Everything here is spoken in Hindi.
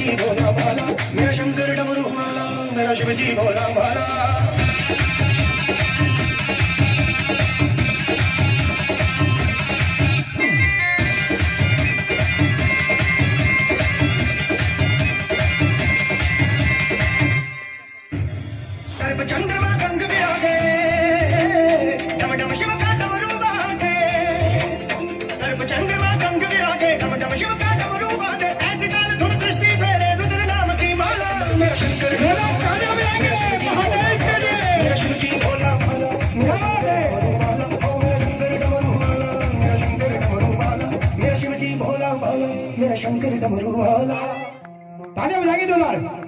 जी भोला भाला, मेरा शंकर डमरू वाला, मेरा शिव जी भोला भाला। सर्प चंद्रमा गंग विराजे, डम डम शिव का डमरू बाजे। सर्प चंद्रमा गंग विराजे, डम डम शिव का डमरू बाजे। ऐसी काल धुन सृष्टि फेरे रुद्र नाम की माला, मेरा शंकर भोला भाला, मेरा शिव जी भोला भाला, मेरा शिव जी भोला भाला, मेरा शंकर डमरू वाला, ओ मेरा शंकर डमरू वाला, मेरा शंकर डमरू वाला, मेरा शिव जी भोला भाला, मेरा शंकर डमरू वाला। तालियां बजाएंगे 2 बार।